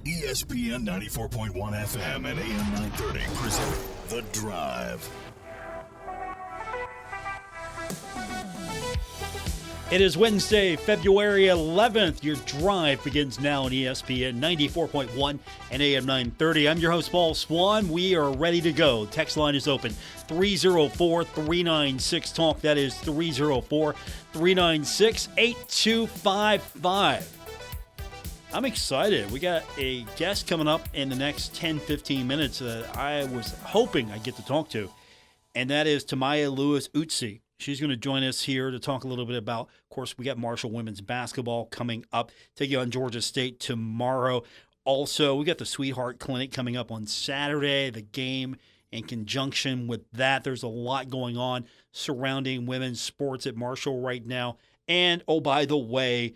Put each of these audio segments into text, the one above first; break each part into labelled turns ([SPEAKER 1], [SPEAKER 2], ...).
[SPEAKER 1] ESPN 94.1 FM and AM 930 present The Drive.
[SPEAKER 2] It is Wednesday, February 11th. Your drive begins now on ESPN 94.1 and AM 930. I'm your host, Paul Swann. We are ready to go. Text line is open. 304-396-TALK. That is 304-396-8255. I'm excited. We got a guest coming up in the next 10-15 minutes that I was hoping I'd get to talk to, and that is Timaya Lewis-Eutsey. She's going to join us here to talk a little bit about, of course, we got Marshall women's basketball coming up, taking on Georgia State tomorrow. Also, we got the Sweetheart Clinic coming up on Saturday, the game in conjunction with that. There's a lot going on surrounding women's sports at Marshall right now. And, oh, by the way,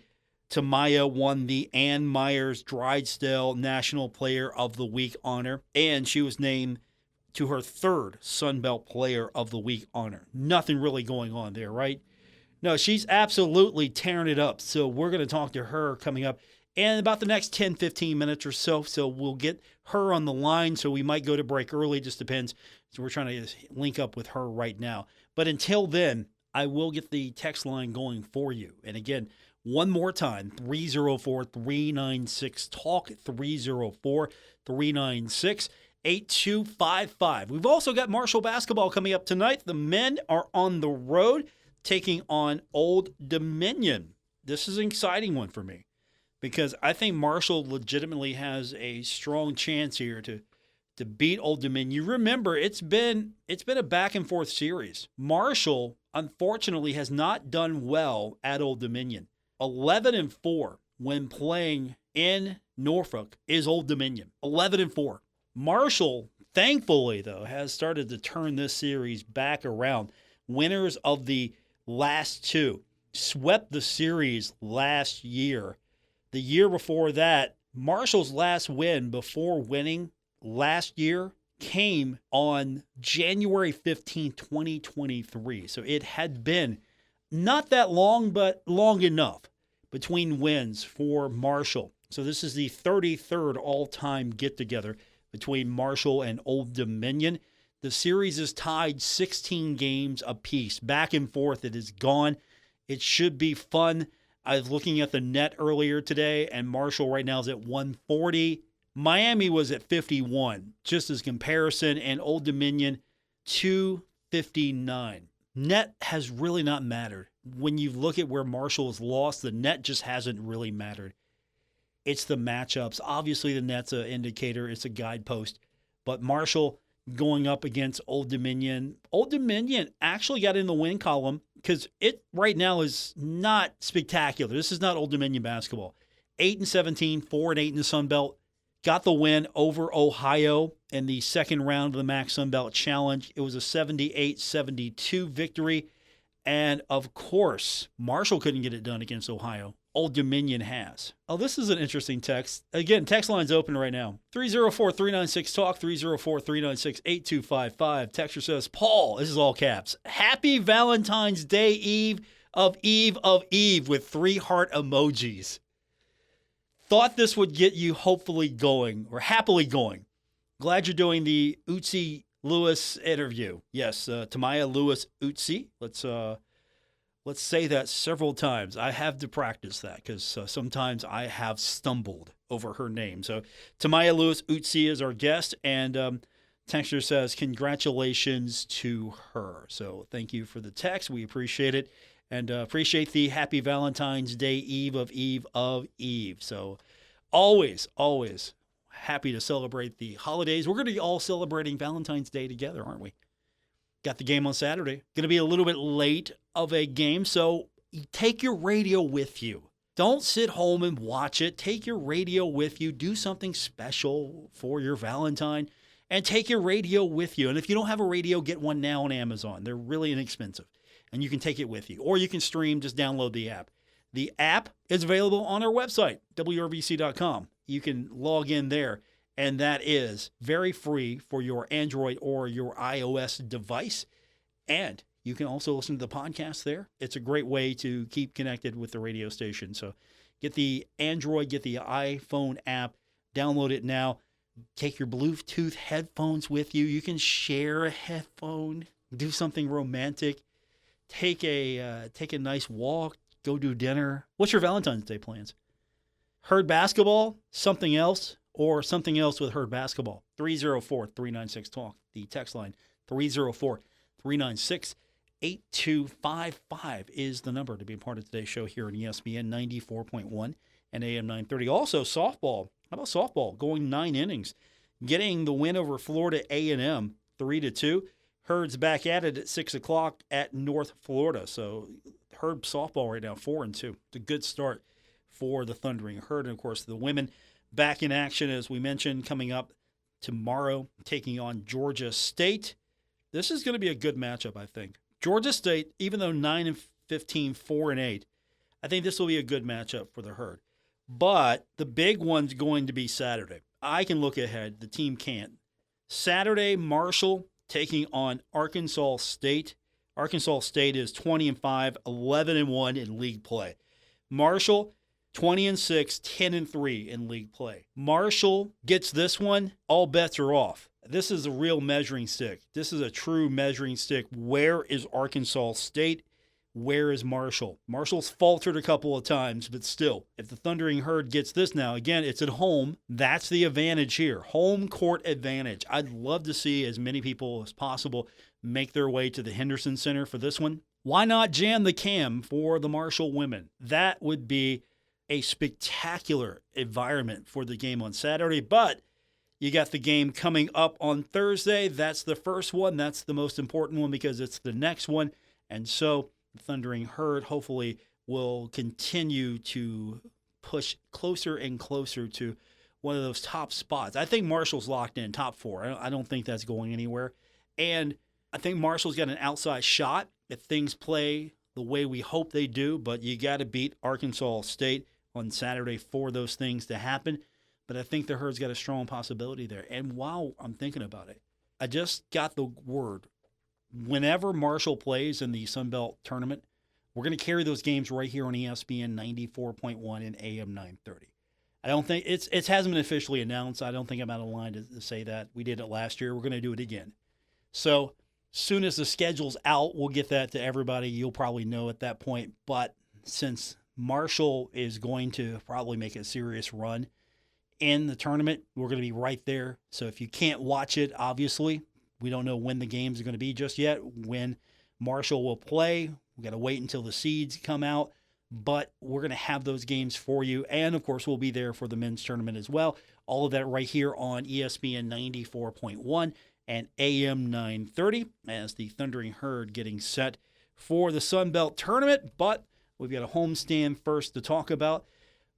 [SPEAKER 2] Timaya won the Meyers Drysdale National Player of the Week honor, and she was named to her third Sun Belt Player of the Week honor. Nothing really going on there, right? No, she's absolutely tearing it up. So we're going to talk to her coming up in about the next 10-15 minutes or so. So we'll get her on the line. So we might go to break early. Just depends. So we're trying to link up with her right now. But until then, I will get the text line going for you. And again, one more time, 304-396-TALK, 304-396-8255. We've also got Marshall basketball coming up tonight. The men are on the road taking on Old Dominion. This is an exciting one for me because I think Marshall legitimately has a strong chance here to beat Old Dominion. You remember, it's been a back and forth series. Marshall, unfortunately, has not done well at Old Dominion. 11-4 when playing in Norfolk is Old Dominion. 11-4. Marshall, thankfully, though, has started to turn this series back around. Winners of the last two. Swept the series last year. The year before that, Marshall's last win before winning last year came on January 15, 2023. So it had been not that long, but long enough between wins for Marshall. So this is the 33rd all-time get-together between Marshall and Old Dominion. The series is tied 16 games apiece. Back and forth, it is gone. It should be fun. I was looking at the net earlier today, and Marshall right now is at 140. Miami was at 51, just as comparison, and Old Dominion 259. Net has really not mattered. When you look at where Marshall has lost, the net just hasn't really mattered. It's the matchups. Obviously, the net's an indicator. It's a guidepost. But Marshall going up against Old Dominion. Old Dominion actually got in the win column because it right now is not spectacular. This is not Old Dominion basketball. 8-17, 4-8 in the Sun Belt. Got the win over Ohio in the second round of the MAC Sun Belt Challenge. It was a 78-72 victory. And, of course, Marshall couldn't get it done against Ohio. Old Dominion has. Oh, this is an interesting text. Again, text line's open right now. 304-396-TALK, 304-396-8255. Texter says, Paul, this is all caps, Happy Valentine's Day Eve of Eve with 3 heart emojis. Thought this would get you hopefully going or happily going. Glad you're doing the Eutsey Lewis interview. Yes, Timaya Lewis-Eutsey. Let's say that several times. I have to practice that because sometimes I have stumbled over her name. So Timaya Lewis-Eutsey is our guest, and texter says congratulations to her. So thank you for the text. We appreciate it, and appreciate the Happy Valentine's Day Eve of Eve. So always happy to celebrate the holidays. We're going to be all celebrating Valentine's Day together, aren't we? Got the game on Saturday. Going to be a little bit late of a game, so take your radio with you. Don't sit home and watch it. Take your radio with you. Do something special for your Valentine and take your radio with you. And if you don't have a radio, get one now on Amazon. They're really inexpensive, and you can take it with you. Or you can stream, just download the app. The app is available on our website, WRVC.com. You can log in there, and that is very free for your Android or your iOS device. And you can also listen to the podcast there. It's a great way to keep connected with the radio station. So get the Android, get the iPhone app. Download it now. Take your Bluetooth headphones with you. You can share a headphone, do something romantic, take a nice walk, go do dinner. What's your Valentine's Day plans? Herd basketball, something else, or something else with Herd basketball? 304-396-TALK, the text line. 304-396-8255 is the number to be a part of today's show here on ESPN 94.1 and AM 930. Also, softball. How about softball? Going 9 innings, getting the win over Florida A&M 3-2. Herd's back at it at 6 o'clock at North Florida. So Herd softball right now 4-2. It's a good start for the Thundering Herd. And, of course, the women back in action, as we mentioned, coming up tomorrow, taking on Georgia State. This is going to be a good matchup, I think. Georgia State, even though 9-15, 4-8, I think this will be a good matchup for the Herd. But the big one's going to be Saturday. I can look ahead. The team can't. Saturday, Marshall taking on Arkansas State. Arkansas State is 20-5, 11-1 in league play. Marshall, 20-6, 10-3 in league play. Marshall gets this one, all bets are off. This is a real measuring stick. This is a true measuring stick. Where is Arkansas State? Where is Marshall? Marshall's faltered a couple of times, but still, if the Thundering Herd gets this now, again, it's at home. That's the advantage here. Home court advantage. I'd love to see as many people as possible make their way to the Henderson Center for this one. Why not jam the cam for the Marshall women? That would be a spectacular environment for the game on Saturday, but you got the game coming up on Thursday. That's the first one. That's the most important one because it's the next one. And so the Thundering Herd hopefully will continue to push closer and closer to one of those top spots. I think Marshall's locked in, top 4. I don't think that's going anywhere. And I think Marshall's got an outside shot if things play the way we hope they do, but you got to beat Arkansas State on Saturday for those things to happen. But I think the Herd's got a strong possibility there. And while I'm thinking about it, I just got the word. Whenever Marshall plays in the Sun Belt tournament, we're going to carry those games right here on ESPN 94.1 and AM 930. I don't think it hasn't been officially announced. I don't think I'm out of line to say that. We did it last year. We're going to do it again. So soon as the schedule's out, we'll get that to everybody. You'll probably know at that point. But since Marshall is going to probably make a serious run in the tournament, we're going to be right there. So if you can't watch it, obviously, we don't know when the games are going to be just yet, when Marshall will play. We got to wait until the seeds come out, but we're going to have those games for you. And, of course, we'll be there for the men's tournament as well. All of that right here on ESPN 94.1 and AM 930 as the Thundering Herd getting set for the Sun Belt tournament. But we've got a homestand first to talk about.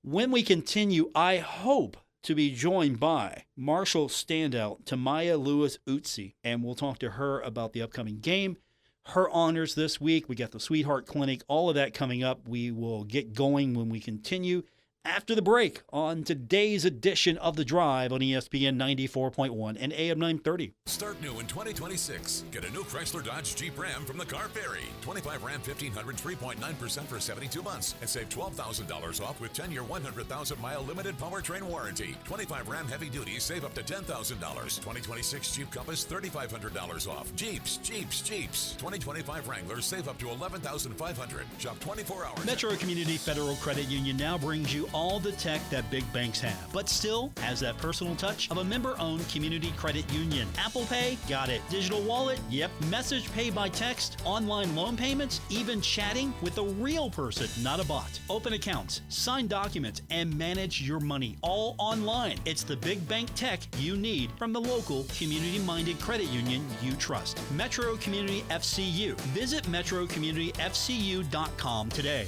[SPEAKER 2] When we continue, I hope to be joined by Marshall standout Timaya Lewis-Eutsey, and we'll talk to her about the upcoming game, her honors this week. We got the Sweetheart Clinic, all of that coming up. We will get going when we continue after the break on today's edition of The Drive on ESPN 94.1 and AM 930.
[SPEAKER 1] Start new in 2026. Get a new Chrysler Dodge Jeep Ram from the Car Ferry. 25 Ram 1500 3.9% for 72 months and save $12,000 off with 10-year 100,000-mile limited powertrain warranty. 25 Ram Heavy Duty save up to $10,000. 2026 Jeep Compass $3,500 off. Jeeps. 2025 Wrangler save up to $11,500. Shop 24 hours.
[SPEAKER 2] Metro Community Federal Credit Union now brings you all the tech that big banks have, but still has that personal touch of a member-owned community credit union. Apple Pay? Got it. Digital wallet? Yep. Message pay by text, online loan payments, even chatting with a real person, not a bot. Open accounts, sign documents, and manage your money all online. It's the big bank tech you need from the local community-minded credit union you trust. Metro Community FCU. Visit metrocommunityfcu.com today.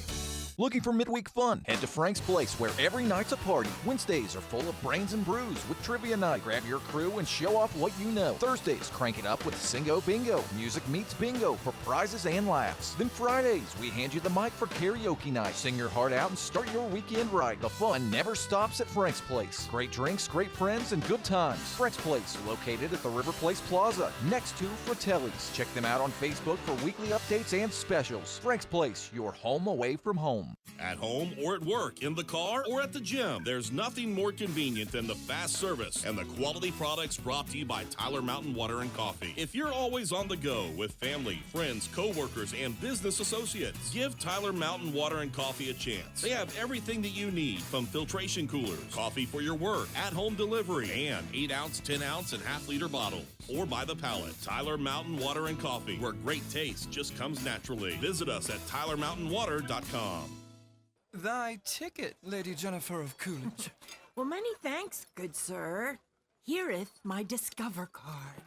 [SPEAKER 3] Looking for midweek fun? Head to Frank's Place, where every night's a party. Wednesdays are full of brains and brews with trivia night. Grab your crew and show off what you know. Thursdays, crank it up with Singo Bingo. Music meets bingo for prizes and laughs. Then Fridays, we hand you the mic for karaoke night. Sing your heart out and start your weekend right. The fun never stops at Frank's Place. Great drinks, great friends, and good times. Frank's Place, located at the River Place Plaza, next to Fratelli's. Check them out on Facebook for weekly updates and specials. Frank's Place, your home away from home. home.
[SPEAKER 4] At home or at work, in the car or at the gym, there's nothing more convenient than the fast service and the quality products brought to you by Tyler Mountain Water and Coffee. If you're always on the go with family, friends, coworkers, and business associates, give Tyler Mountain Water and Coffee a chance. They have everything that you need, from filtration coolers, coffee for your work, at-home delivery, and 8-ounce, 10-ounce, and half-liter bottles. Or by the pallet. Tyler Mountain Water and Coffee, where great taste just comes naturally. Visit us at tylermountainwater.com.
[SPEAKER 5] Thy ticket, Lady Jennifer of Coolidge.
[SPEAKER 6] Well, many thanks, good sir. Here'th my Discover card.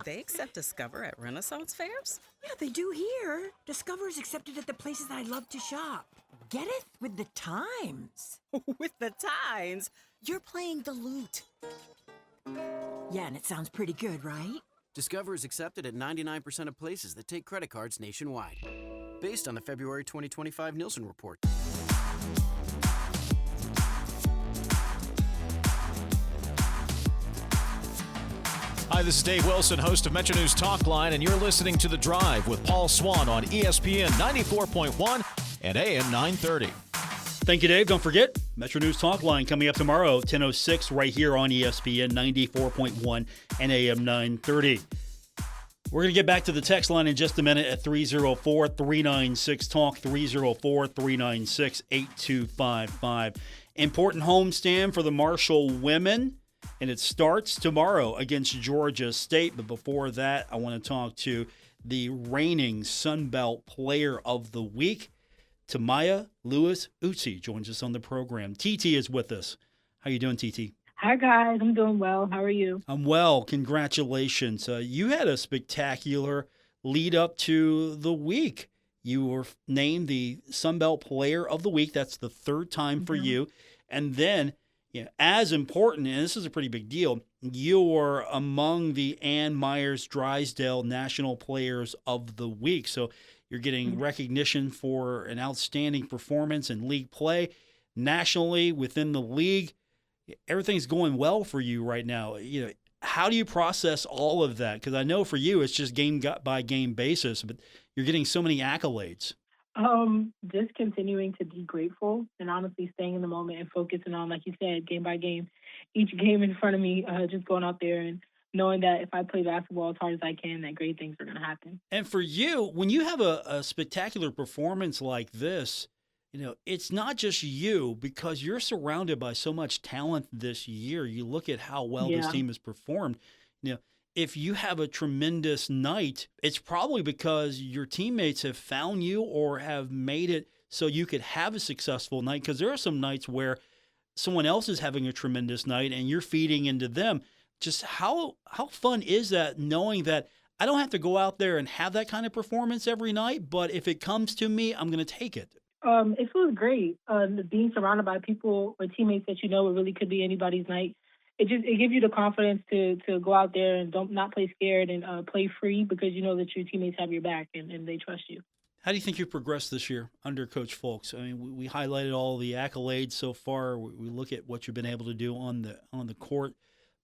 [SPEAKER 7] They accept Discover at Renaissance fairs?
[SPEAKER 6] Yeah, they do here. Discover is accepted at the places I love to shop. Getteth with the times.
[SPEAKER 7] With the times? You're playing the lute.
[SPEAKER 6] Yeah, and it sounds pretty good, right?
[SPEAKER 8] Discover is accepted at 99% of places that take credit cards nationwide. Based on the February 2025 Nielsen report.
[SPEAKER 9] Hi, this is Dave Wilson, host of Metro News Talkline, and you're listening to The Drive with Paul Swann on ESPN 94.1 and AM 930.
[SPEAKER 2] Thank you, Dave. Don't forget, Metro News Talkline coming up tomorrow, 10:06, right here on ESPN 94.1 and AM 930. We're going to get back to the text line in just a minute at 304-396-TALK, 304-396-8255. Important homestand for the Marshall women, and it starts tomorrow against Georgia State. But before that, I want to talk to the reigning Sun Belt Player of the Week. Timaya Lewis-Eutsey joins us on the program. TT is with us. How you doing, TT?
[SPEAKER 10] Hi, guys. I'm doing well. How are you?
[SPEAKER 2] I'm well. Congratulations. You had a spectacular lead up to the week. You were named the Sun Belt Player of the Week. That's the third time for you. And then, as important, and this is a pretty big deal, you were among the Meyers Drysdale National Players of the Week. So you're getting recognition for an outstanding performance in league play nationally within the league. Everything's going well for you right now. How do you process all of that? Because I know for you it's just game by game basis, but you're getting so many accolades.
[SPEAKER 10] Just continuing to be grateful and honestly staying in the moment and focusing on, like you said, game by game, each game in front of me, just going out there and knowing that if I play basketball as hard as I can, that great things are going to happen.
[SPEAKER 2] And for you, when you have a spectacular performance like this, it's not just you, because you're surrounded by so much talent this year. You look at how well this team has performed. If you have a tremendous night, it's probably because your teammates have found you or have made it so you could have a successful night, because there are some nights where someone else is having a tremendous night and you're feeding into them. Just how fun is that, knowing that I don't have to go out there and have that kind of performance every night, but if it comes to me, I'm going to take it.
[SPEAKER 10] It feels great. Being surrounded by people or teammates that it really could be anybody's night. It gives you the confidence to go out there and not play scared and play free, because you know that your teammates have your back and they trust you.
[SPEAKER 2] How do you think you've progressed this year under Coach Folks? I mean, we highlighted all the accolades so far. We look at what you've been able to do on the court,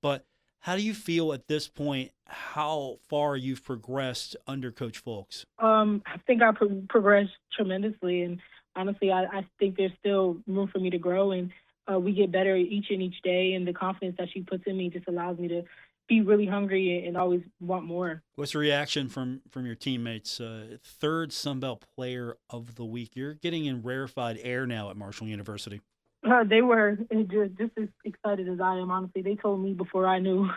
[SPEAKER 2] but how do you feel at this point, how far you've progressed under Coach Folks?
[SPEAKER 10] I think I progressed tremendously, and honestly, I think there's still room for me to grow, and we get better each day, and the confidence that she puts in me just allows me to be really hungry and always want more. What's the reaction from your teammates? Third Sun Belt Player of the Week. You're getting in rarefied air now at Marshall University. They were just as excited as I am, honestly. They told me before I knew.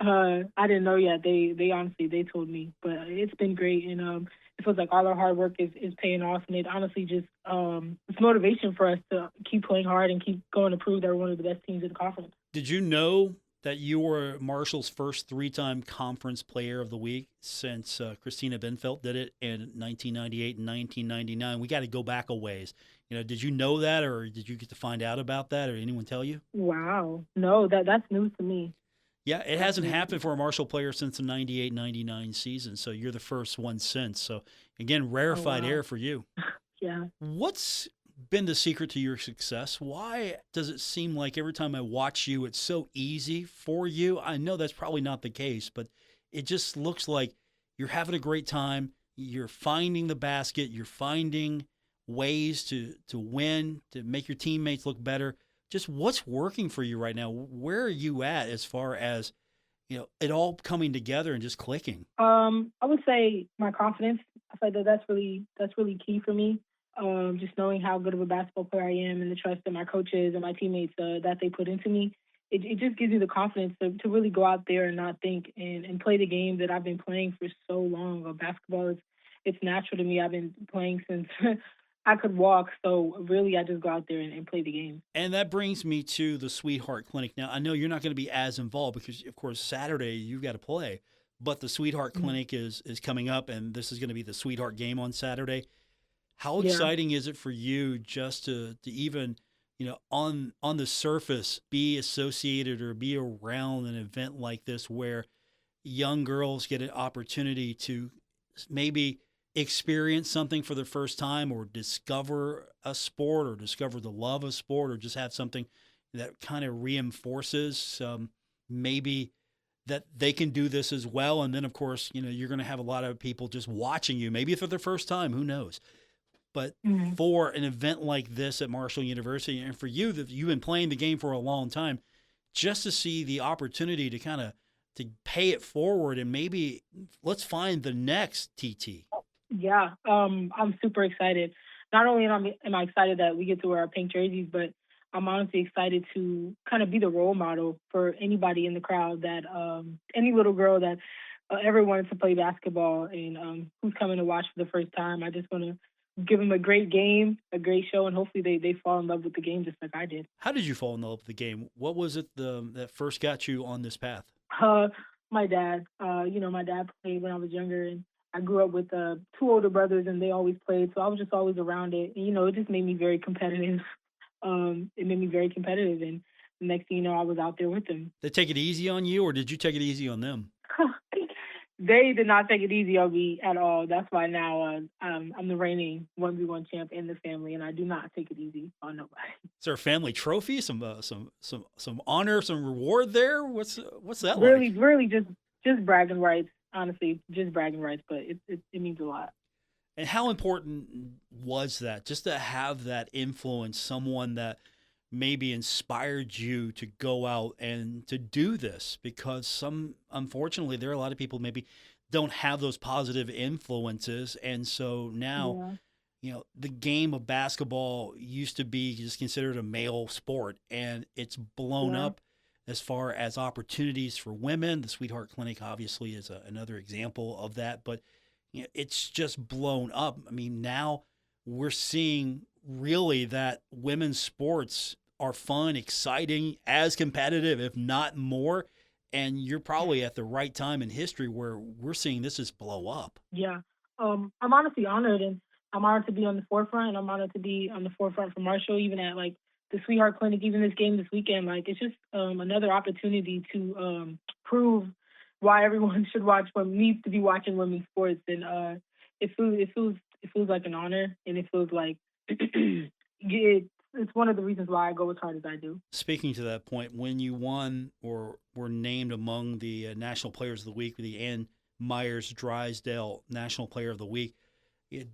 [SPEAKER 10] I didn't know yet. They honestly, they told me. But it's been great, and it feels like all our hard work is paying off, and it honestly just it's motivation for us to keep playing hard and keep going to prove that we're one of the best teams in the conference. Did you know that you were Marshall's first three-time conference player of the week since Christina Benfeld did it in 1998 and 1999? We got to go back a ways. Did you know that, or did you get to find out about that, or anyone tell you? Wow. No, that's news to me. Yeah, it hasn't happened for a Marshall player since the 98-99 season, so you're the first one since. So, again, rarefied air for you. Yeah. What's been the secret to your success? Why does it seem like every time I watch you, it's so easy for you? I know that's probably not the case, but it just looks like you're having a great time. You're finding the basket. You're finding
[SPEAKER 2] ways to win, to make your teammates look better. Just what's working for you right now? Where are you at as far as, it all coming together and just clicking?
[SPEAKER 10] I would say my confidence. I feel like that's really key for me. Just knowing how good of a basketball player I am and the trust that my coaches and my teammates that they put into me. It just gives you the confidence to really go out there and not think and play the game that I've been playing for so long. Basketball it's natural to me. I've been playing since I could walk. So really, I just go out there and play the game.
[SPEAKER 2] And that brings me to the Sweetheart Clinic. Now, I know you're not going to be as involved because, of course, Saturday you've got to play. But the Sweetheart Clinic is coming up, and this is going to be the Sweetheart game on Saturday. How exciting is it for you just to even, on the surface, be associated or be around an event like this where young girls get an opportunity to maybe experience something for the first time or discover a sport or discover the love of sport or just have something that kind of reinforces maybe that they can do this as well. And then, of course, you're going to have a lot of people just watching you, maybe for the first time, who knows. But for an event like this at Marshall University, and for you, that you've been playing the game for a long time, just to see the opportunity to kind of to pay it forward and maybe let's find the next TT.
[SPEAKER 10] Yeah, I'm super excited. Not only am I excited that we get to wear our pink jerseys, but I'm honestly excited to kind of be the role model for anybody in the crowd that any little girl that ever wanted to play basketball and who's coming to watch for the first time. I just want to give them a great game, a great show, and hopefully they fall in love with the game just like I did.
[SPEAKER 2] How did you fall in love with the game? What was it that first got you on this path?
[SPEAKER 10] My dad. My dad played when I was younger, and I grew up with 2 older brothers, and they always played, so I was just always around it. And, it just made me very competitive. It made me very competitive, and the next thing you know, I was out there with them.
[SPEAKER 2] They take it easy on you, or did you take it easy on them?
[SPEAKER 10] They did not take it easy on me at all. That's why now I'm the reigning 1v1 champ in the family, and I do not take it easy on nobody.
[SPEAKER 2] Is there a family trophy, some honor, some reward there? What's that
[SPEAKER 10] really,
[SPEAKER 2] like?
[SPEAKER 10] Really, just bragging rights. Honestly, just bragging rights, but it means a lot.
[SPEAKER 2] And how important was that, just to have that influence, someone that maybe inspired you to go out and to do this? Because unfortunately, there are a lot of people maybe don't have those positive influences. And so now, the game of basketball used to be just considered a male sport, and it's blown up as far as opportunities for women. The Sweetheart Clinic obviously is another example of that, but it's just blown up. I mean, now we're seeing really that women's sports are fun, exciting, as competitive, if not more. And you're probably at the right time in history where we're seeing this just blow up.
[SPEAKER 10] Yeah. I'm honestly honored, and I'm honored to be on the forefront, and I'm honored to be on the forefront for Marshall, even at the Sweetheart Clinic, even this game this weekend. It's just another opportunity to prove why everyone needs to be watching women's sports. And it feels like an honor, and it feels like it's one of the reasons why I go as hard as I do.
[SPEAKER 2] Speaking to that point, when you won or were named among the National Players of the Week, the Ann Meyers Drysdale National Player of the Week,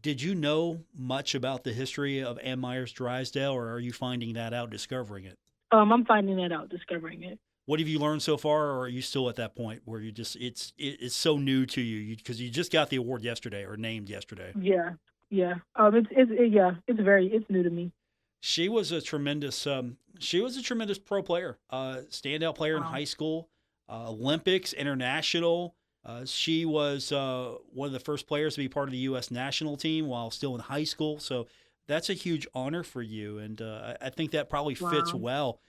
[SPEAKER 2] did you know much about the history of Ann Meyers Drysdale, or are you finding that out, discovering it?
[SPEAKER 10] I'm finding that out, discovering it. What
[SPEAKER 2] have you learned so far, or are you still at that point where you just it's so new to you because you just got the award yesterday or named yesterday?
[SPEAKER 10] Yeah. It's new to me.
[SPEAKER 2] She was a tremendous pro player, standout player in high school, Olympics, international. She was one of the first players to be part of the U.S. national team while still in high school. So that's a huge honor for you, and I think that probably fits well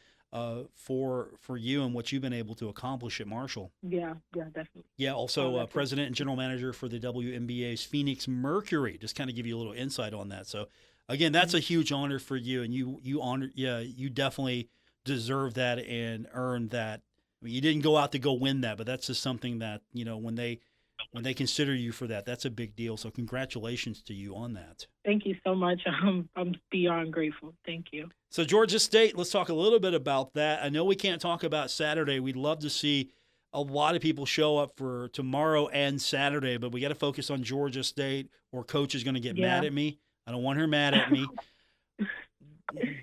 [SPEAKER 2] for you and what you've been able to accomplish at Marshall.
[SPEAKER 10] Yeah, definitely.
[SPEAKER 2] Yeah, also president and general manager for the WNBA's Phoenix Mercury. Just kind of give you a little insight on that. So again, that's a huge honor for you, and you definitely deserve that and earned that. I mean, you didn't go out to go win that, but that's just something that, when they consider you for that, that's a big deal. So congratulations to you on that.
[SPEAKER 10] Thank you so much. I'm beyond grateful. Thank you.
[SPEAKER 2] So Georgia State, let's talk a little bit about that. I know we can't talk about Saturday. We'd love to see a lot of people show up for tomorrow and Saturday, but we got to focus on Georgia State or Coach is going to get mad at me. I don't want her mad at me.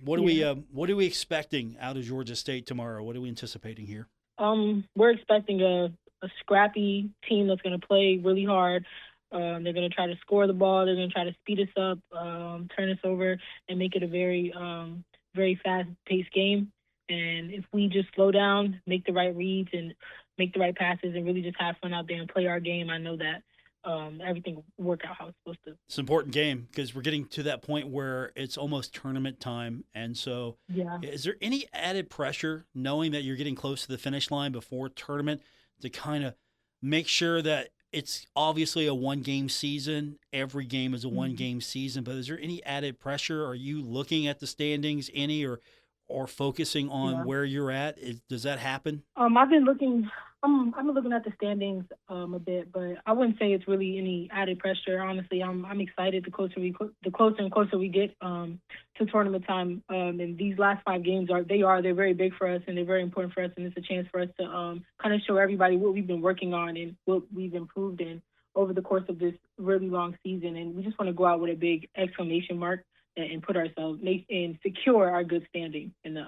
[SPEAKER 2] What are we expecting out of Georgia State tomorrow? What are we anticipating here?
[SPEAKER 10] We're expecting a scrappy team that's going to play really hard. They're going to try to score the ball. They're going to try to speed us up, turn us over, and make it a very, very fast-paced game. And if we just slow down, make the right reads, and make the right passes, and really just have fun out there and play our game, I know that everything will work out how it's supposed to.
[SPEAKER 2] It's an important game because we're getting to that point where it's almost tournament time. And so is there any added pressure knowing that you're getting close to the finish line before tournament to kind of make sure that it's obviously a one-game season. Every game is a one-game season. But is there any added pressure? Are you looking at the standings any or focusing on where you're at? Does that happen?
[SPEAKER 10] I've been looking. I'm looking at the standings a bit, but I wouldn't say it's really any added pressure. Honestly, I'm excited the closer and closer we get to tournament time. And these last 5 games they're very big for us, and they're very important for us, and it's a chance for us to kind of show everybody what we've been working on and what we've improved in over the course of this really long season. And we just want to go out with a big exclamation mark and put ourselves and secure our good standing in the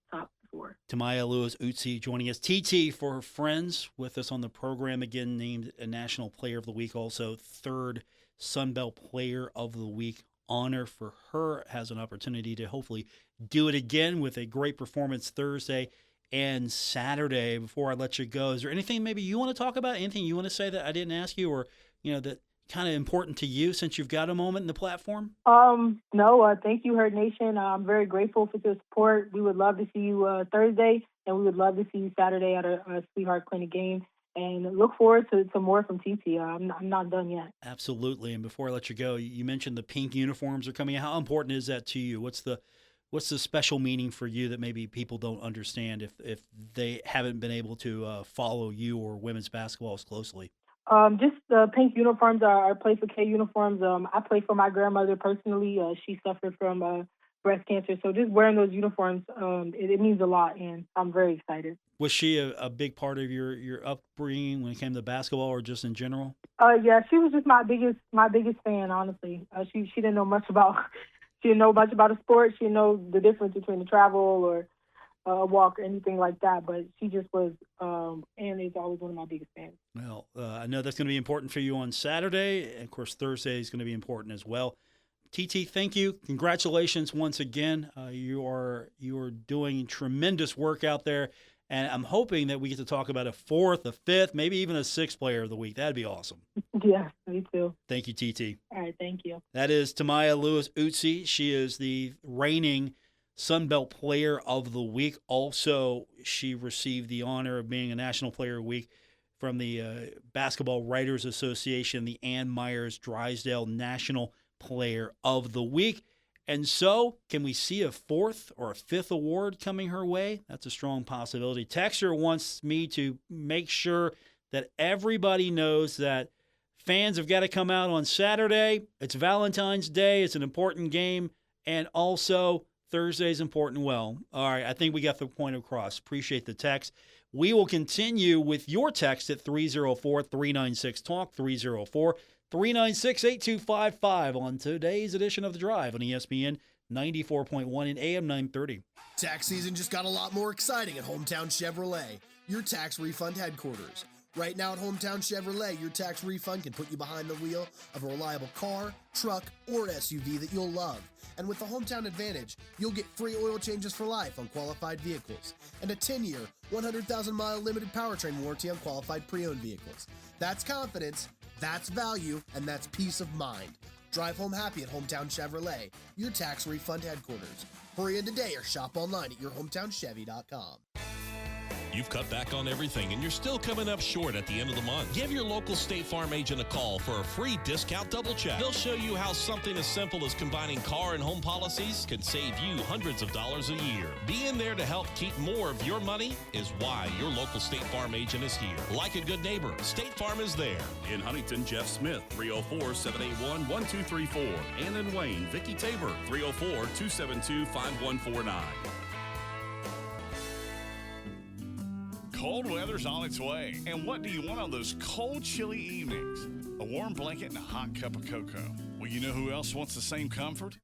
[SPEAKER 10] top 4.
[SPEAKER 2] Timaya Lewis-Eutsey joining us. TT, for her friends with us on the program, again named a National Player of the Week, also 3rd Sun Belt Player of the Week honor for her. Has an opportunity to hopefully do it again with a great performance Thursday and Saturday. Before I let you go, is there anything maybe you want to talk about? Anything you want to say that I didn't ask you, or that kind of important to you since you've got a moment in the platform?
[SPEAKER 10] No, thank you, Herd Nation. I'm very grateful for your support. We would love to see you Thursday, and we would love to see you Saturday at a Sweetheart Clinic game. And look forward to more from TT. I'm not done yet.
[SPEAKER 2] Absolutely. And before I let you go, you mentioned the pink uniforms are coming out. How important is that to you? What's the special meaning for you that maybe people don't understand if they haven't been able to follow you or women's basketball as closely?
[SPEAKER 10] Just the pink uniforms are play for K uniforms. I play for my grandmother personally. She suffered from breast cancer. So just wearing those uniforms, it means a lot, and I'm very excited.
[SPEAKER 2] Was she a big part of your upbringing when it came to basketball or just in general?
[SPEAKER 10] Yeah, she was just my biggest fan, honestly. She didn't know much about a sport. She didn't know the difference between a travel or a walk or anything like that, but she just was and is always one of my biggest fans.
[SPEAKER 2] Well, I know that's going to be important for you on Saturday. And of course, Thursday is going to be important as well. TT, thank you. Congratulations once again. You are doing tremendous work out there, and I'm hoping that we get to talk about a 4th, a 5th, maybe even a 6th Player of the Week. That'd be awesome.
[SPEAKER 10] Yeah, me too.
[SPEAKER 2] Thank you, TT.
[SPEAKER 10] All right, thank you.
[SPEAKER 2] That is Timaya Lewis-Eutsey. She is the reigning Sun Belt Player of the Week. Also, she received the honor of being a National Player of the Week from the Basketball Writers Association, the Meyers Drysdale National Player of the Week. And so, can we see a 4th or a 5th award coming her way? That's a strong possibility. Texter wants me to make sure that everybody knows that fans have got to come out on Saturday. It's Valentine's Day. It's an important game. And also, Thursday's important. Well, all right, I think we got the point across. Appreciate the text. We will continue with your text at 304-396-TALK, 304-396-8255 on today's edition of The Drive on ESPN 94.1 and AM 930.
[SPEAKER 11] Tax season just got a lot more exciting at Hometown Chevrolet, your tax refund headquarters. Right now at Hometown Chevrolet, your tax refund can put you behind the wheel of a reliable car, truck, or SUV that you'll love. And with the Hometown Advantage, you'll get free oil changes for life on qualified vehicles and a 10-year, 100,000-mile limited powertrain warranty on qualified pre-owned vehicles. That's confidence, that's value, and that's peace of mind. Drive home happy at Hometown Chevrolet, your tax refund headquarters. Hurry in today or shop online at yourhometownchevy.com.
[SPEAKER 4] You've cut back on everything and you're still coming up short at the end of the month. Give your local State Farm agent a call for a free discount double check. They'll show you how something as simple as combining car and home policies can save you hundreds of dollars a year. Being there to help keep more of your money is why your local State Farm agent is here. Like a good neighbor, State Farm is there. In Huntington, Jeff Smith, 304-781-1234. And in Wayne, Vicki Tabor, 304-272-5149.
[SPEAKER 12] Cold weather's on its way, and what do you want on those cold, chilly evenings? A warm blanket and a hot cup of cocoa. Well, you know who else wants the same comfort?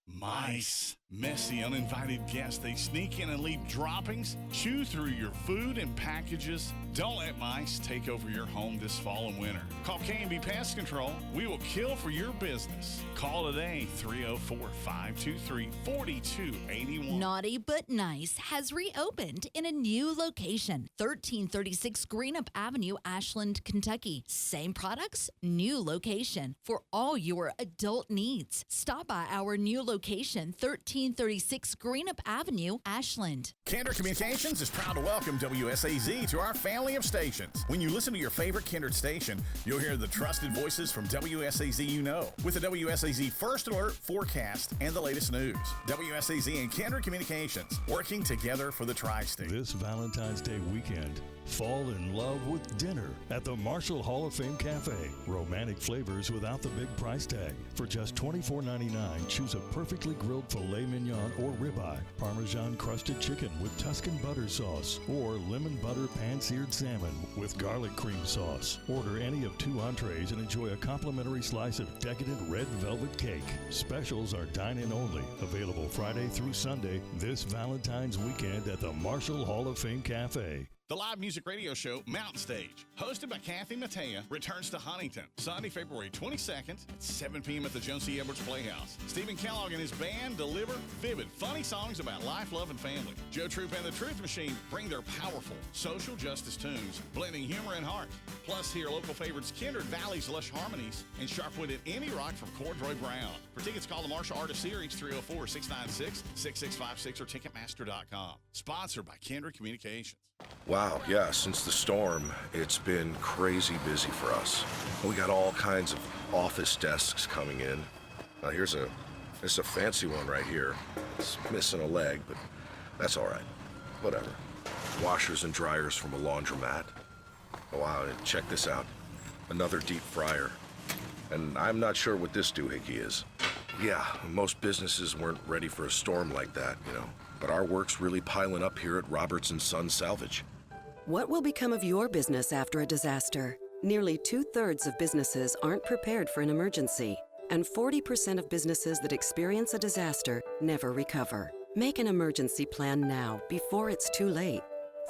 [SPEAKER 12] Mice. Messy, uninvited guests. They sneak in and leave droppings, chew through your food and packages. Don't let mice take over your home this fall and winter. Call K&B Pest Control. We will kill for your business. Call today, 304-523-4281.
[SPEAKER 13] Naughty But Nice has reopened in a new location, 1336 Greenup Avenue, Ashland, Kentucky. Same products, new location for all your adult needs. Stop by our new location, 1336 Greenup Avenue, Ashland.
[SPEAKER 14] Kinder Communications is proud to welcome WSAZ to our family of stations. When you listen to your favorite Kindred station, you'll hear the trusted voices from WSAZ you know, with the WSAZ First Alert, forecast, and the latest news. WSAZ and Kindred Communications, working together for the Tri-State.
[SPEAKER 15] This Valentine's Day weekend, fall in love with dinner at the Marshall Hall of Fame Cafe. Romantic flavors without the big price tag. For just $24.99, choose a perfectly grilled filet mignon or ribeye, Parmesan crusted chicken with Tuscan butter sauce, or lemon butter pan-seared salmon with garlic cream sauce. Order any of 2 entrees and enjoy a complimentary slice of decadent red velvet cake. Specials are dine-in only, available Friday through Sunday this Valentine's weekend at the Marshall Hall of Fame Cafe.
[SPEAKER 12] The live music radio show Mountain Stage, hosted by Kathy Mattea, returns to Huntington Sunday, February 22nd at 7 p.m. at the Joan C. Edwards Playhouse. Stephen Kellogg and his band deliver vivid, funny songs about life, love, and family. Joe Troop and the Truth Machine bring their powerful social justice tunes, blending humor and heart. Plus, hear local favorites Kindred Valley's lush harmonies and sharp-witted indie rock from Cordroy Brown. For tickets, call the Marshall Artist Series 304-696-6656 or Ticketmaster.com. Sponsored by Kindred Communications.
[SPEAKER 16] Wow, yeah, since the storm, it's been crazy busy for us. We got all kinds of office desks coming in. Now here's a fancy one right here. It's missing a leg, but that's all right. Whatever. Washers and dryers from a laundromat. Oh, wow, and check this out. Another deep fryer. And I'm not sure what this doohickey is. Yeah, most businesses weren't ready for a storm like that, you know. But our work's really piling up here at Roberts & Son Salvage.
[SPEAKER 17] What will become of your business after a disaster? Nearly 2/3 of businesses aren't prepared for an emergency, and 40% of businesses that experience a disaster never recover. Make an emergency plan now, before it's too late.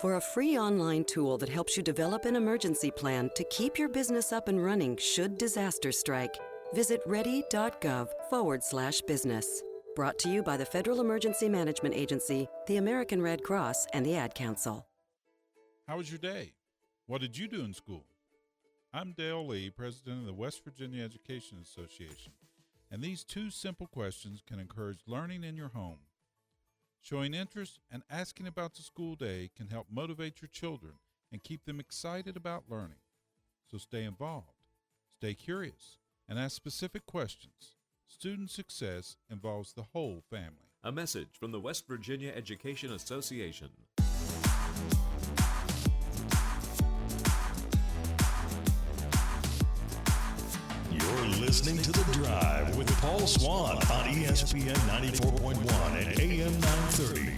[SPEAKER 17] For a free online tool that helps you develop an emergency plan to keep your business up and running should disaster strike, visit ready.gov/business. Brought to you by the Federal Emergency Management Agency, the American Red Cross, and the Ad Council.
[SPEAKER 18] How was your day? What did you do in school? I'm Dale Lee, president of the West Virginia Education Association, and these 2 simple questions can encourage learning in your home. Showing interest and asking about the school day can help motivate your children and keep them excited about learning. So stay involved, stay curious, and ask specific questions. Student success involves the whole family.
[SPEAKER 19] A message from the West Virginia Education Association.
[SPEAKER 15] You're listening to The Drive with Paul Swann on ESPN 94.1 and AM 930.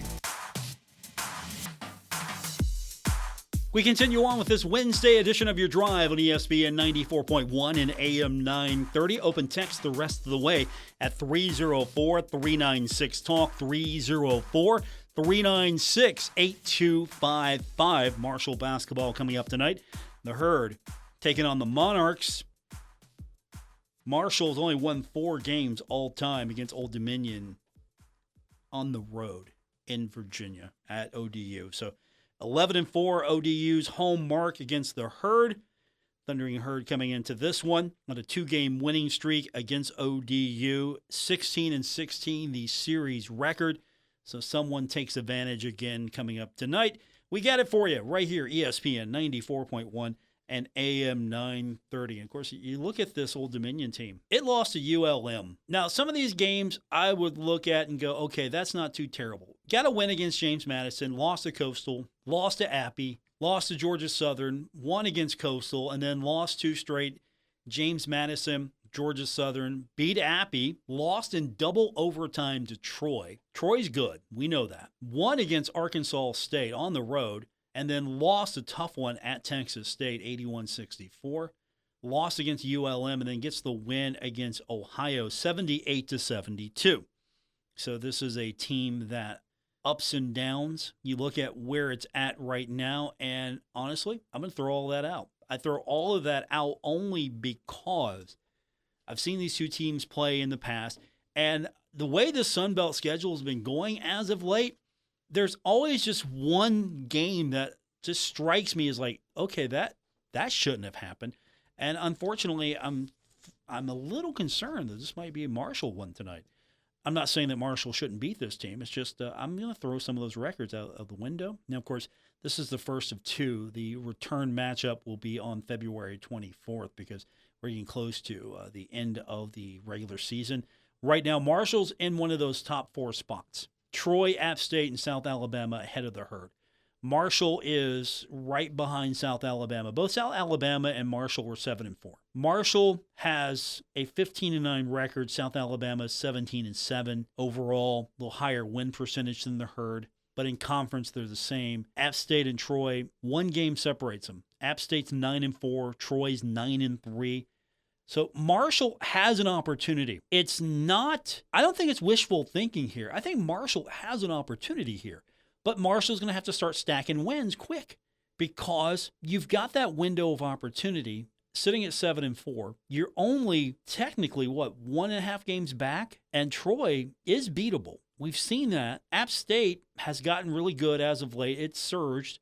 [SPEAKER 2] We continue on with this Wednesday edition of Your Drive on ESPN 94.1 and AM 930. Open text the rest of the way at 304-396-TALK, 304-396-8255. Marshall basketball coming up tonight. The Herd taking on the Monarchs. Marshall's only won 4 games all time against Old Dominion on the road in Virginia at ODU. So 11-4 ODU's home mark against the Herd. Thundering Herd coming into this one on a 2-game winning streak against ODU. 16-16, the series record. So someone takes advantage again coming up tonight. We got it for you right here, ESPN 94.1 and AM 930. And of course, you look at this Old Dominion team. It lost to ULM. Now, some of these games I would look at and go, okay, that's not too terrible. Got a win against James Madison, lost to Coastal, lost to Appy, lost to Georgia Southern, won against Coastal, and then lost 2 straight. James Madison, Georgia Southern, beat Appy, lost in double overtime to Troy. Troy's good. We know that. Won against Arkansas State on the road, and then lost a tough one at Texas State, 81-64. lost against ULM, and then gets the win against Ohio, 78-72. So this is a team that ups and downs. You look at where it's at right now, and honestly, I'm going to throw all that out. I throw all of that out only because I've seen these two teams play in the past, and the way the Sun Belt schedule has been going as of late, there's always just one game that just strikes me as like, okay, that shouldn't have happened. And unfortunately, I'm a little concerned that this might be a Marshall one tonight. I'm not saying that Marshall shouldn't beat this team. It's just I'm going to throw some of those records out of the window. Now, of course, this is the first of two. The return matchup will be on February 24th because we're getting close to the end of the regular season. Right now, Marshall's in one of those top four spots. Troy, App State, and South Alabama ahead of the herd. Marshall is right behind South Alabama. Both South Alabama and Marshall were 7-4. Marshall has a 15-9 record. South Alabama is 17-7 overall. A little higher win percentage than the herd, but in conference they're the same. App State and Troy, one game separates them. App State's 9-4. Troy's 9-3. So Marshall has an opportunity. It's not, I don't think it's wishful thinking here. I think Marshall has an opportunity here. But Marshall's going to have to start stacking wins quick because you've got that window of opportunity sitting at 7-4. You're only technically, 1.5 games back? And Troy is beatable. We've seen that. App State has gotten really good as of late. It's surged.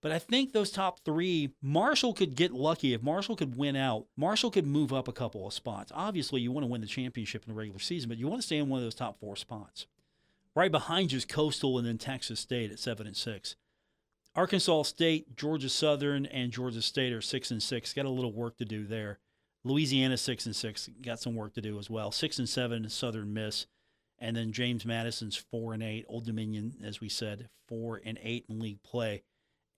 [SPEAKER 2] But I think those top three, Marshall could get lucky. If Marshall could win out, Marshall could move up a couple of spots. Obviously, you want to win the championship in the regular season, but you want to stay in one of those top four spots. Right behind you is Coastal and then Texas State at 7-6. Arkansas State, Georgia Southern, and Georgia State are 6-6. Got a little work to do there. Louisiana 6-6. Got some work to do as well. 6-7, Southern Miss. And then James Madison's 4-8. Old Dominion, as we said, 4-8 in league play.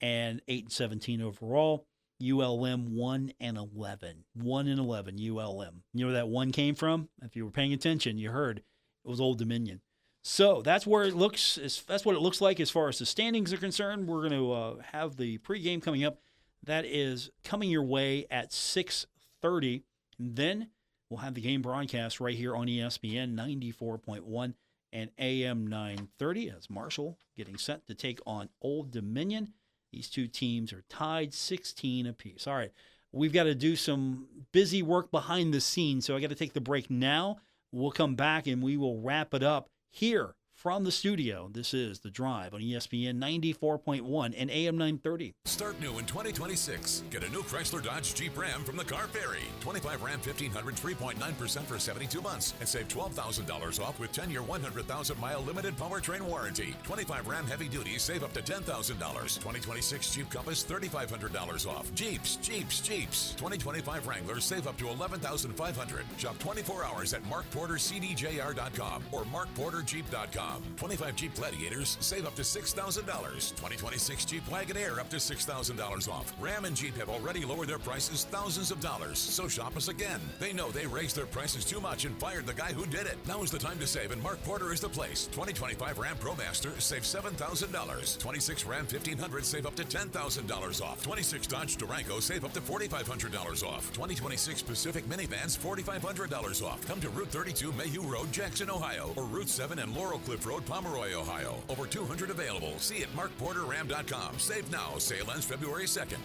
[SPEAKER 2] And 8-17 overall. ULM 1-11. 1-11 ULM. You know where that one came from? If you were paying attention, you heard it was Old Dominion. So that's where it looks. That's what it looks like as far as the standings are concerned. We're going to have the pregame coming up. That is coming your way at 6:30. And then we'll have the game broadcast right here on ESPN 94.1 and AM 930 as Marshall getting set to take on Old Dominion. These two teams are tied 16 apiece. All right, we've got to do some busy work behind the scenes, so I got to take the break now. We'll come back and we will wrap it up here from the studio. This is The Drive on ESPN 94.1 and AM 930.
[SPEAKER 1] Start new in 2026. Get a new Chrysler Dodge Jeep Ram from the Car Ferry. 25 Ram 1500 3.9% for 72 months and save $12,000 off with 10-year 100,000-mile limited powertrain warranty. 25 Ram Heavy Duty save up to $10,000. 2026 Jeep Compass $3,500 off. Jeeps. 2025 Wrangler save up to $11,500. Shop 24 hours at markportercdjr.com or markporterjeep.com. 25 Jeep Gladiators save up to $6,000. 2026 Jeep Wagoneer up to $6,000 off. Ram and Jeep have already lowered their prices thousands of dollars, so shop us again. They know they raised their prices too much and fired the guy who did it. Now is the time to save, and Mark Porter is the place. 2025 Ram ProMaster save $7,000. 26 Ram 1500 save up to $10,000 off. 26 Dodge Durango save up to $4,500 off. 2026 Pacific Minivans $4,500 off. Come to Route 32 Mayhew Road, Jackson, Ohio, or Route 7 and Laurel Cliff Road, Pomeroy, Ohio. Over 200 available. See at markporterram.com. Save now. Sale ends February 2nd.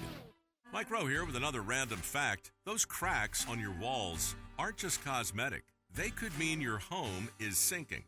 [SPEAKER 4] Mike Rowe here with another random fact. Those cracks on your walls aren't just cosmetic. They could mean your home is sinking.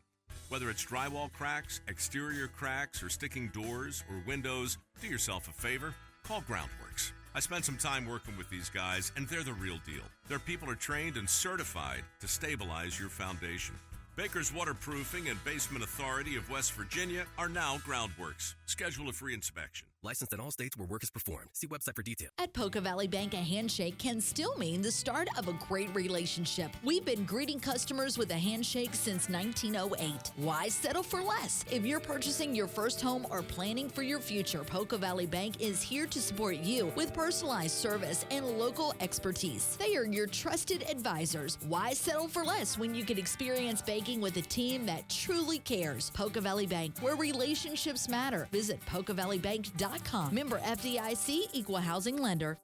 [SPEAKER 4] Whether it's drywall cracks, exterior cracks, or sticking doors or windows, do yourself a favor. Call Groundworks. I spent some time working with these guys, and they're the real deal. Their people are trained and certified to stabilize your foundation. Baker's Waterproofing and Basement Authority of West Virginia are now Groundworks. Schedule a free inspection.
[SPEAKER 20] Licensed in all states where work is performed. See website for details.
[SPEAKER 13] At Poca Valley Bank, a handshake can still mean the start of a great relationship. We've been greeting customers with a handshake since 1908. Why settle for less? If you're purchasing your first home or planning for your future, Poca Valley Bank is here to support you with personalized service and local expertise. They are your trusted advisors. Why settle for less when you can experience banking with a team that truly cares? Poca Valley Bank, where relationships matter. Visit PocaValleyBank.com. Member FDIC, Equal Housing Lender.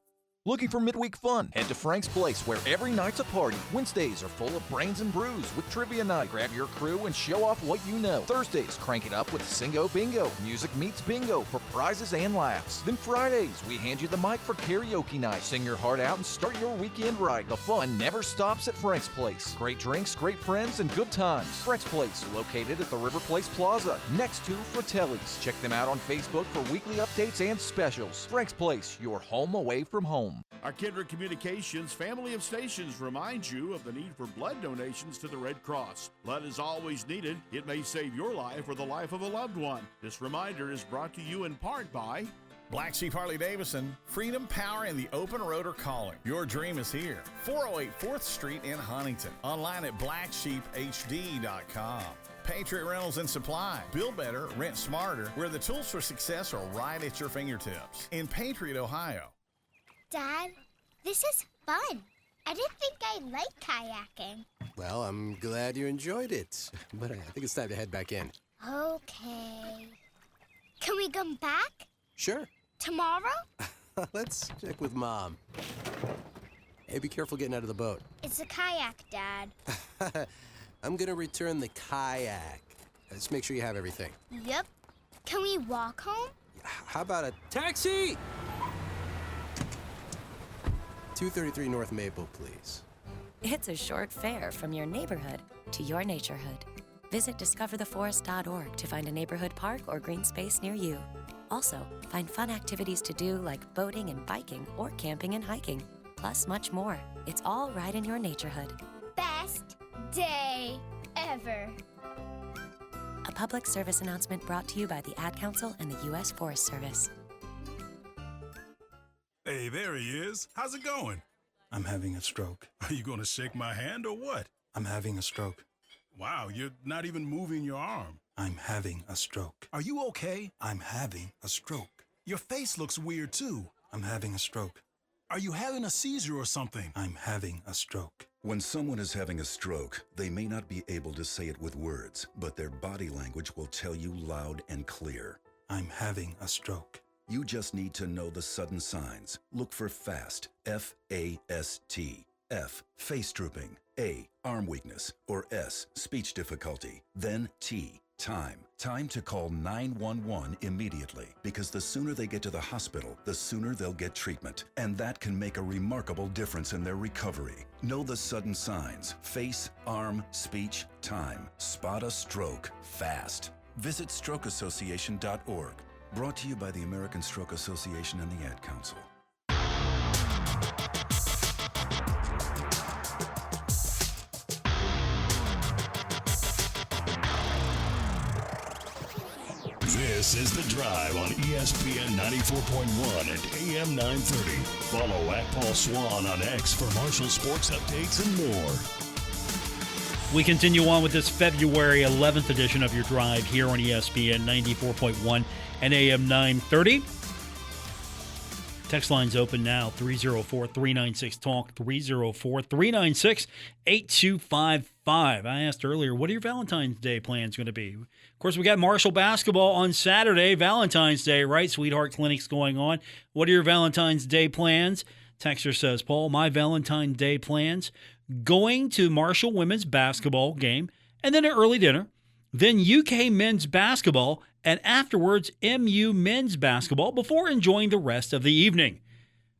[SPEAKER 3] Looking for midweek fun? Head to Frank's Place, where every night's a party. Wednesdays are full of brains and brews with trivia night. Grab your crew and show off what you know. Thursdays, crank it up with Singo Bingo. Music meets bingo for prizes and laughs. Then Fridays, we hand you the mic for karaoke night. Sing your heart out and start your weekend right. The fun never stops at Frank's Place. Great drinks, great friends, and good times. Frank's Place, located at the River Place Plaza, next to Fratelli's. Check them out on Facebook for weekly updates and specials. Frank's Place, your home away from home.
[SPEAKER 21] Our Kindred Communications family of stations reminds you of the need for blood donations to the Red Cross. Blood is always needed. It may save your life or the life of a loved one. This reminder is brought to you in part by
[SPEAKER 14] Black Sheep Harley-Davidson, freedom, power, and the open road are calling. Your dream is here. 408 4th Street in Huntington. Online at blacksheephd.com. Patriot Rentals and Supply. Build better, rent smarter, where the tools for success are right at your fingertips. In Patriot, Ohio.
[SPEAKER 22] Dad, this is fun. I didn't think I'd like kayaking.
[SPEAKER 23] Well, I'm glad you enjoyed it, but I think it's time to head back in.
[SPEAKER 22] Okay. Can we come back?
[SPEAKER 23] Sure.
[SPEAKER 22] Tomorrow?
[SPEAKER 23] Let's check with Mom. Hey, be careful getting out of the boat.
[SPEAKER 22] It's a kayak, Dad.
[SPEAKER 23] I'm gonna return the kayak. Let's make sure you have everything.
[SPEAKER 22] Yep. Can we walk home?
[SPEAKER 23] How about a taxi? 233 North Maple, please.
[SPEAKER 24] It's a short fare from your neighborhood to your naturehood. Visit discovertheforest.org to find a neighborhood park or green space near you. Also, find fun activities to do like boating and biking or camping and hiking, plus much more. It's all right in your naturehood.
[SPEAKER 22] Best day ever.
[SPEAKER 24] A public service announcement brought to you by the Ad Council and the U.S. Forest Service.
[SPEAKER 25] Hey, there he is. How's it going?
[SPEAKER 26] I'm having a stroke.
[SPEAKER 25] Are you going to shake my hand or what?
[SPEAKER 26] I'm having a stroke.
[SPEAKER 25] Wow, you're not even moving your arm.
[SPEAKER 26] I'm having a stroke.
[SPEAKER 25] Are you okay?
[SPEAKER 26] I'm having a stroke.
[SPEAKER 25] Your face looks weird, too.
[SPEAKER 26] I'm having a stroke.
[SPEAKER 25] Are you having a seizure or something?
[SPEAKER 26] I'm having a stroke.
[SPEAKER 27] When someone is having a stroke, they may not be able to say it with words, but their body language will tell you loud and clear.
[SPEAKER 26] I'm having a stroke.
[SPEAKER 27] You just need to know the sudden signs. Look for FAST, F-A-S-T. F, face drooping. A, arm weakness. Or S, speech difficulty. Then T, time. Time to call 911 immediately, because the sooner they get to the hospital, the sooner they'll get treatment. And that can make a remarkable difference in their recovery. Know the sudden signs. Face, arm, speech, time. Spot a stroke fast. Visit strokeassociation.org. Brought to you by the American Stroke Association and the Ad Council.
[SPEAKER 15] This is The Drive on ESPN 94.1 and AM 930. Follow at Paul Swann on X for Marshall sports updates and more.
[SPEAKER 2] We continue on with this February 11th edition of Your Drive here on ESPN 94.1 and AM 930. Text line's open now, 304-396-TALK, 304-396-8255. I asked earlier, what are your Valentine's Day plans going to be? Of course, we got Marshall basketball on Saturday, Valentine's Day, right? Sweetheart Clinic's going on. What are your Valentine's Day plans? Texter says, Paul, my Valentine's Day plans, going to Marshall women's basketball game, and then an early dinner, then UK men's basketball, and afterwards MU men's basketball before enjoying the rest of the evening.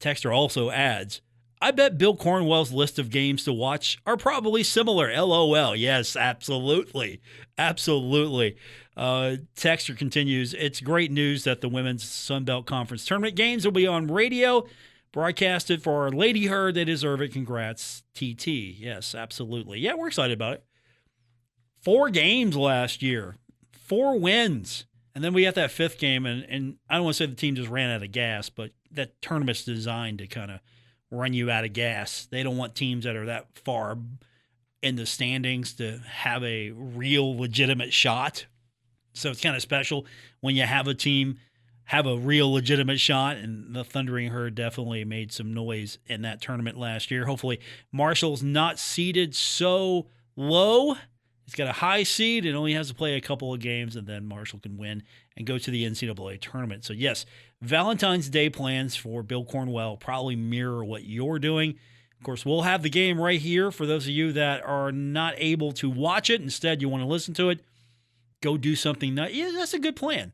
[SPEAKER 2] Texter also adds, I bet Bill Cornwell's list of games to watch are probably similar. LOL. Yes, absolutely. Absolutely. Texter continues, it's great news that the Women's Sunbelt Conference Tournament games will be on radio, broadcasted for our Lady Herd. They deserve it. Congrats, TT. Yes, absolutely. Yeah, we're excited about it. 4 games last year. 4 wins. And then we got that 5th game, and I don't want to say the team just ran out of gas, but that tournament's designed to kind of run you out of gas. They don't want teams that are that far in the standings to have a real legitimate shot. So it's kind of special when you have a team have a real legitimate shot, and the Thundering Herd definitely made some noise in that tournament last year. Hopefully Marshall's not seeded so low. He's got a high seed and only has to play a couple of games, and then Marshall can win and go to the NCAA tournament. So, yes, Valentine's Day plans for Bill Cornwell probably mirror what you're doing. Of course, we'll have the game right here for those of you that are not able to watch it. Instead, you want to listen to it. Go do something. Yeah, that's a good plan.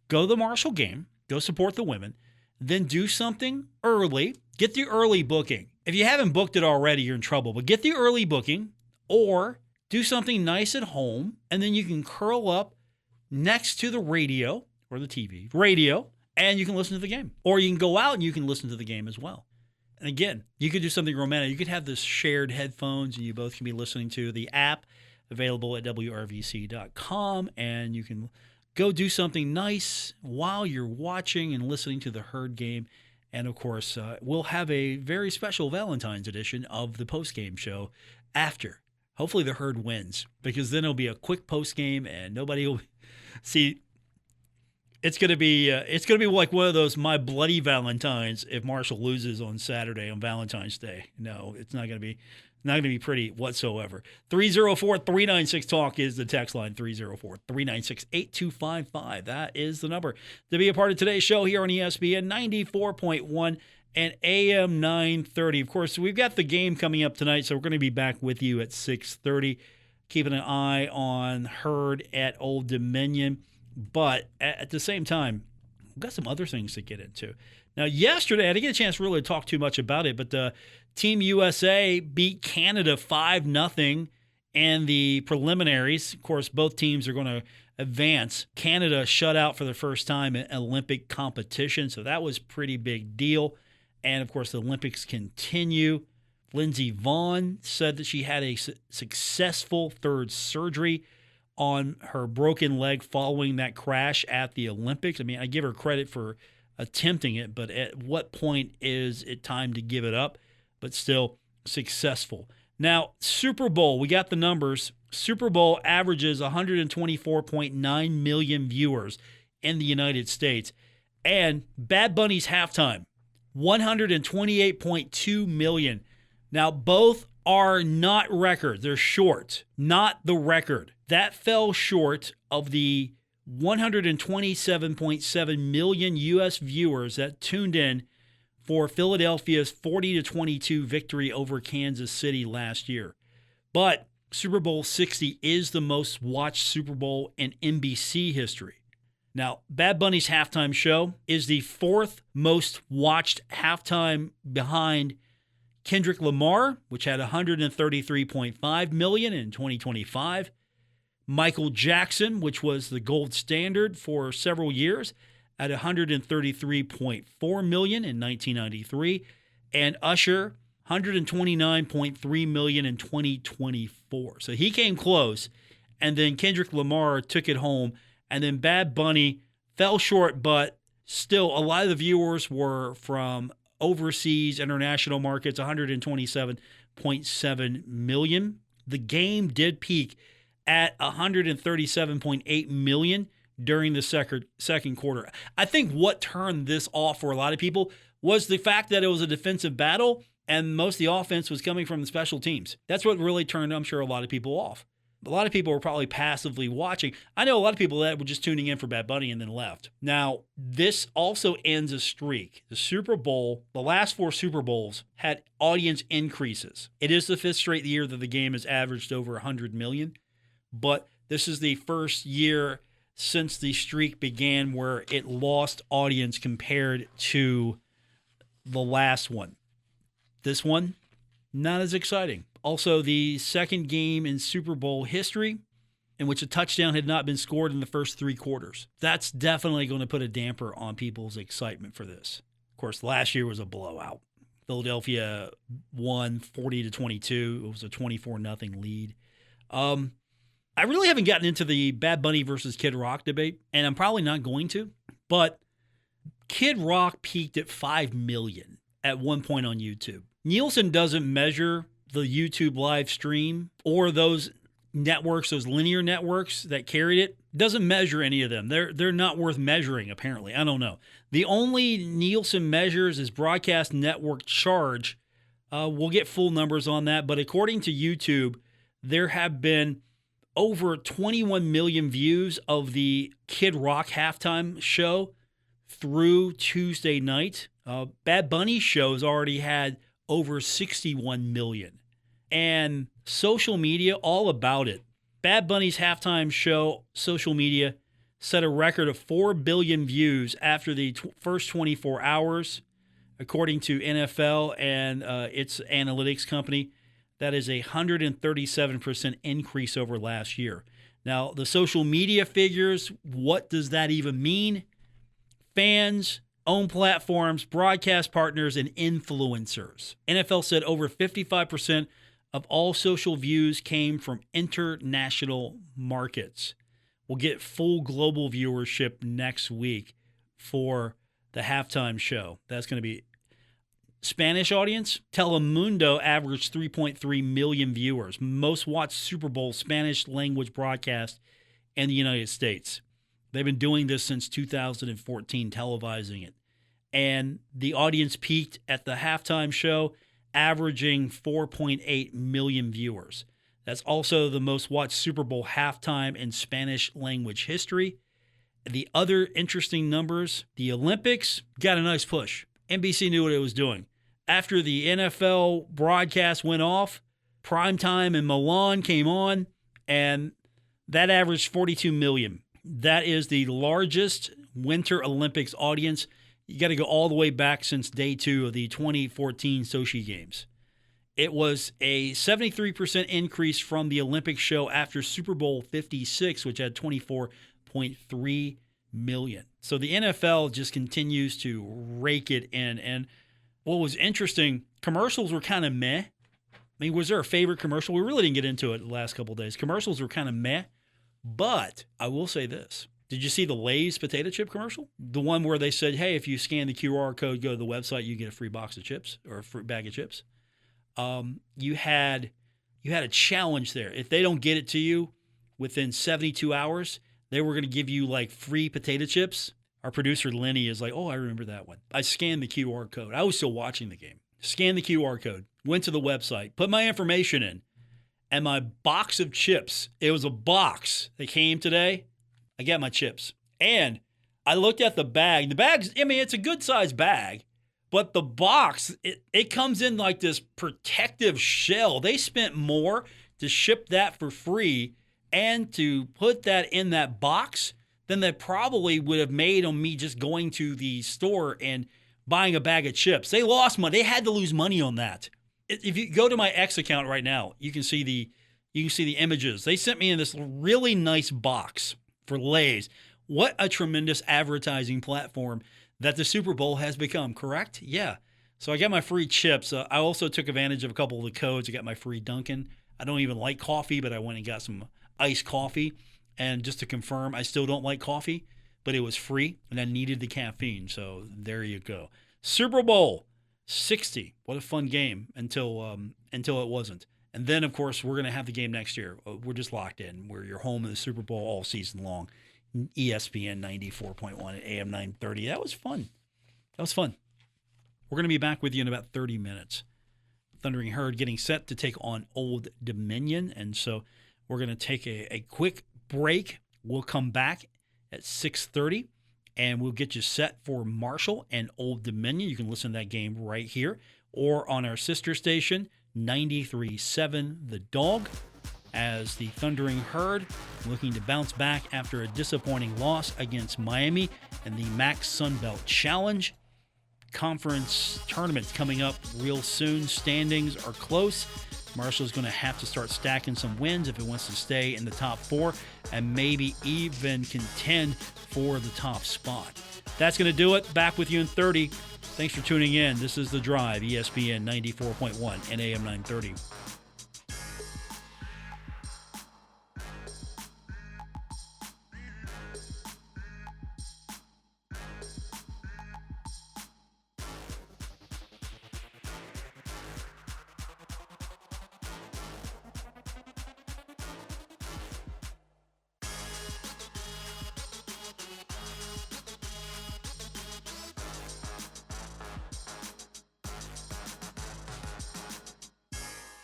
[SPEAKER 2] Go to the Marshall game. Go support the women. Then do something early. Get the early booking. If you haven't booked it already, you're in trouble. But get the early booking or do something nice at home. And then you can curl up next to the radio or the TV. Radio. And you can listen to the game. Or you can go out and you can listen to the game as well. And again, you could do something romantic. You could have this shared headphones and you both can be listening to the app available at WRVC.com. And you can go do something nice while you're watching and listening to the Herd game. And, of course, we'll have a very special Valentine's edition of the postgame show after. Hopefully the Herd wins, because then it'll be a quick postgame and nobody will see. It's gonna be like one of those My Bloody Valentines if Marshall loses on Saturday on Valentine's Day. No, it's not gonna be pretty whatsoever. 304-396-TALK is the text line. 304-396-8255. That is the number to be a part of today's show here on ESPN 94.1 and AM 930. Of course, we've got the game coming up tonight, so we're going to be back with you at 6:30, keeping an eye on Herd at Old Dominion. But at the same time, we've got some other things to get into. Now, yesterday, I didn't get a chance to really talk too much about it, but Team USA beat Canada 5-0 in the preliminaries. Of course, both teams are going to advance. Canada shut out for the first time in Olympic competition, so that was a pretty big deal. And, of course, the Olympics continue. Lindsey Vonn said that she had a successful third surgery on her broken leg following that crash at the Olympics. I mean, I give her credit for attempting it, but at what point is it time to give it up? But still successful. Now, Super Bowl, we got the numbers. Super Bowl averages 124.9 million viewers in the United States. And Bad Bunny's halftime, 128.2 million. Now, both are not records. They're short, not the record. That fell short of the 127.7 million U.S. viewers that tuned in for Philadelphia's 40-22 victory over Kansas City last year. But Super Bowl 60 is the most watched Super Bowl in NBC history. Now, Bad Bunny's halftime show is the fourth most watched halftime behind Kendrick Lamar, which had 133.5 million in 2025. Michael Jackson, which was the gold standard for several years, at 133.4 million in 1993. And Usher, 129.3 million in 2024. So he came close, and then Kendrick Lamar took it home, and then Bad Bunny fell short, but still a lot of the viewers were from overseas, international markets, 127.7 million. The game did peak at 137.8 million during the second quarter. I think what turned this off for a lot of people was the fact that it was a defensive battle and most of the offense was coming from the special teams. That's what really turned, I'm sure, a lot of people off. A lot of people were probably passively watching. I know a lot of people that were just tuning in for Bad Bunny and then left. Now, this also ends a streak. The Super Bowl, the last four Super Bowls had audience increases. It is the fifth straight year that the game has averaged over 100 million, but this is the first year since the streak began where it lost audience compared to the last one. This one, not as exciting. Also, the second game in Super Bowl history in which a touchdown had not been scored in the first three quarters. That's definitely going to put a damper on people's excitement for this. Of course, last year was a blowout. Philadelphia won 40-22. It was a 24-0 lead. I really haven't gotten into the Bad Bunny versus Kid Rock debate, and I'm probably not going to, but Kid Rock peaked at 5 million at one point on YouTube. Nielsen doesn't measure the YouTube live stream or those networks, those linear networks that carried it. Doesn't measure any of them. They're not worth measuring, apparently. I don't know. The only Nielsen measures is broadcast network charge. We'll get full numbers on that, but according to YouTube, there have been over 21 million views of the Kid Rock halftime show through Tuesday night. Bad Bunny shows already had over 61 million. And social media, all about it. Bad Bunny's halftime show, social media, set a record of 4 billion views after the first 24 hours, according to NFL and its analytics company. That is a 137% increase over last year. Now, the social media figures, what does that even mean? Fans, own platforms, broadcast partners, and influencers. NFL said over 55% of all social views came from international markets. We'll get full global viewership next week for the halftime show. That's going to be Spanish audience. Telemundo averaged 3.3 million viewers, most watched Super Bowl Spanish language broadcast in the United States. They've been doing this since 2014, televising it. And the audience peaked at the halftime show, averaging 4.8 million viewers. That's also the most watched Super Bowl halftime in Spanish language history. The other interesting numbers, the Olympics got a nice push. NBC knew what it was doing. After the NFL broadcast went off, primetime in Milan came on, and that averaged 42 million. That is the largest Winter Olympics audience. You got to go all the way back since day 2 of the 2014 Sochi Games. It was a 73% increase from the Olympic show after Super Bowl 56, which had 24.3 million. So the NFL just continues to rake it in. And what was interesting, commercials were kind of meh. I mean, was there a favorite commercial? We really didn't get into it the last couple of days. Commercials were kind of meh. But I will say this. Did you see the Lay's potato chip commercial? The one where they said, hey, if you scan the QR code, go to the website, you get a free box of chips or a free bag of chips. You had a challenge there. If they don't get it to you within 72 hours, they were going to give you like free potato chips. Our producer, Lenny, is like, oh, I remember that one. I scanned the QR code. I was still watching the game. Scanned the QR code, went to the website, put my information in, and my box of chips, it was a box that came today. I got my chips. And I looked at the bag. The bag's, I mean, it's a good-sized bag, but the box, it comes in like this protective shell. They spent more to ship that for free and to put that in that box than they probably would have made on me just going to the store and buying a bag of chips. They lost money. They had to lose money on that. If you go to my X account right now, you can see the images. They sent me in this really nice box for Lay's. What a tremendous advertising platform that the Super Bowl has become, correct? Yeah. So I got my free chips. I also took advantage of a couple of the codes. I got my free Dunkin'. I don't even like coffee, but I went and got some iced coffee. And just to confirm, I still don't like coffee, but it was free, and I needed the caffeine. So there you go. Super Bowl 60. What a fun game until it wasn't. And then, of course, we're going to have the game next year. We're just locked in. You're home in the Super Bowl all season long. ESPN 94.1 at AM 930. That was fun. We're going to be back with you in about 30 minutes. Thundering Herd getting set to take on Old Dominion. And so we're going to take a quick break. We'll come back at 6:30, and we'll get you set for Marshall and Old Dominion. You can listen to that game right here or on our sister station, 93.7 The Dog, as the Thundering Herd looking to bounce back after a disappointing loss against Miami in the MAC Sunbelt Challenge. Conference tournaments coming up real soon. Standings are close. Marshall's going to have to start stacking some wins if it wants to stay in the top 4 and maybe even contend for the top spot. That's going to do it. Back with you in 30. Thanks for tuning in. This is The Drive, ESPN 94.1 and AM 930.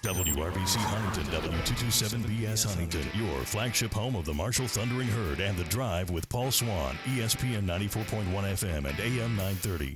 [SPEAKER 15] WRBC Huntington, W227BS Huntington, your flagship home of the Marshall Thundering Herd and The Drive with Paul Swann, ESPN 94.1 FM and AM 930.